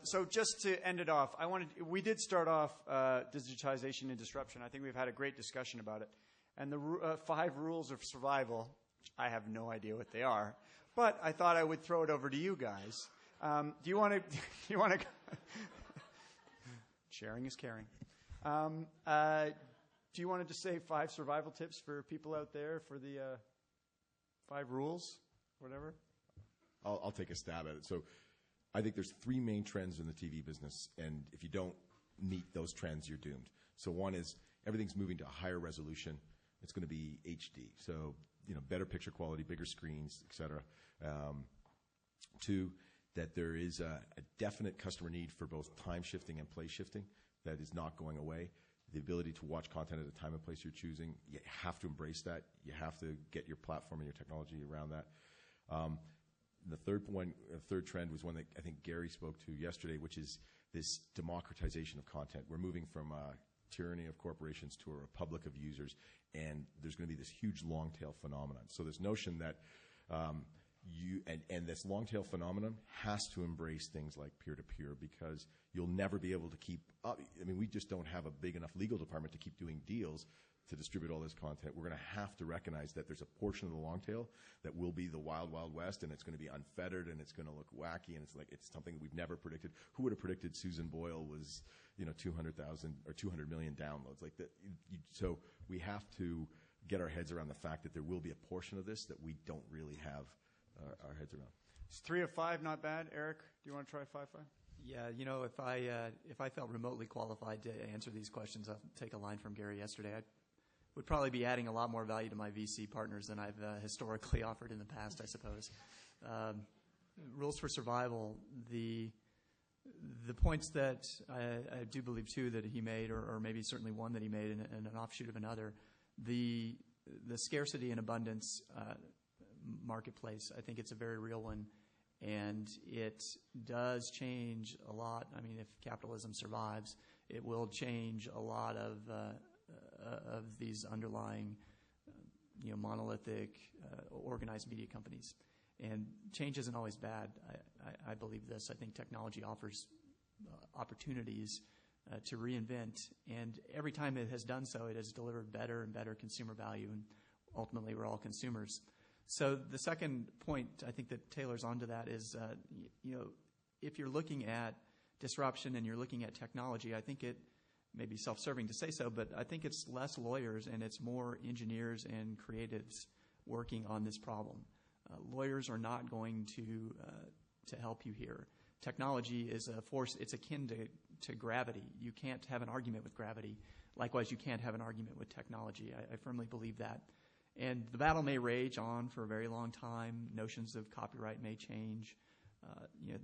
So just to end it off, we did start off digitization and disruption. I think we've had a great discussion about it. And the 5 rules of survival, I have no idea what they are, but I thought I would throw it over to you guys. Do you want to? Sharing is caring. Do you want to just say 5 survival tips for people out there for the 5 rules, whatever? I'll take a stab at it. So I think there's 3 main trends in the TV business, and if you don't meet those trends, you're doomed. So one is everything's moving to a higher resolution. It's going to be HD, so better picture quality, bigger screens, et cetera. 2, that there is a definite customer need for both time shifting and place shifting that is not going away. The ability to watch content at a time and place you're choosing, you have to embrace that. You have to get your platform and your technology around that. The third trend was one that I think Gary spoke to yesterday, which is this democratization of content. We're moving from a tyranny of corporations to a republic of users, and there's going to be this huge long tail phenomenon. So this notion that this long tail phenomenon has to embrace things like peer-to-peer, because you'll never be able to keep up. I mean, we just don't have a big enough legal department to keep doing deals to distribute all this content. We're going to have to recognize that there's a portion of the long tail that will be the wild, wild west, and it's going to be unfettered, and it's going to look wacky, and it's something that we've never predicted. Who would have predicted Susan Boyle was 200,000 or 200 million downloads like that? So we have to get our heads around the fact that there will be a portion of this that we don't really have our heads around. It's 3 of 5, not bad. Eric, do you want to try 5? Yeah, if I felt remotely qualified to answer these questions, I'll take a line from Gary yesterday. I would probably be adding a lot more value to my VC partners than I've historically offered in the past, I suppose. Rules for survival, the points that I do believe too that he made, or maybe certainly one that he made in an offshoot of another, the scarcity and abundance marketplace, I think it's a very real one, and it does change a lot. I mean, if capitalism survives, it will change a lot of these underlying, monolithic, organized media companies. And change isn't always bad. I believe this. I think technology offers opportunities to reinvent, and every time it has done so, it has delivered better and better consumer value, and ultimately we're all consumers. So the second point I think that tailors onto that is, if you're looking at disruption and you're looking at technology, I think it may be self-serving to say so, but I think it's less lawyers and it's more engineers and creatives working on this problem. Lawyers are not going to help you here. Technology is a force. It's akin to gravity. You can't have an argument with gravity. Likewise, you can't have an argument with technology. I firmly believe that. And the battle may rage on for a very long time. Notions of copyright may change.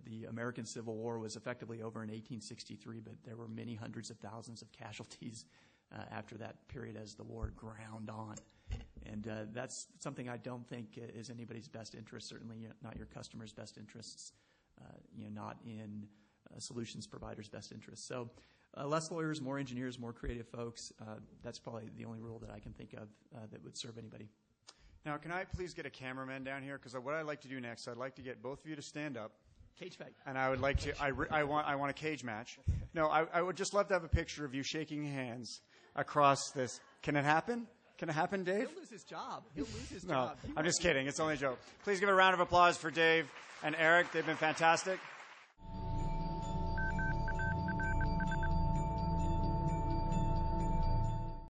The American Civil War was effectively over in 1863, but there were many hundreds of thousands of casualties after that period as the war ground on. And that's something I don't think is anybody's best interest, certainly not your customer's best interests, not in solutions providers' best interests. So less lawyers, more engineers, more creative folks. That's probably the only rule that I can think of that would serve anybody. Now, can I please get a cameraman down here? Because what I'd like to do next, I'd like to get both of you to stand up. Cage fight. And I would like to, I want a cage match. No, I would just love to have a picture of you shaking hands across this. Can it happen? Can it happen, Dave? He'll lose his job. He'll lose his No, job. I'm just kidding. It's only a joke. Please give a round of applause for Dave and Eric. They've been fantastic.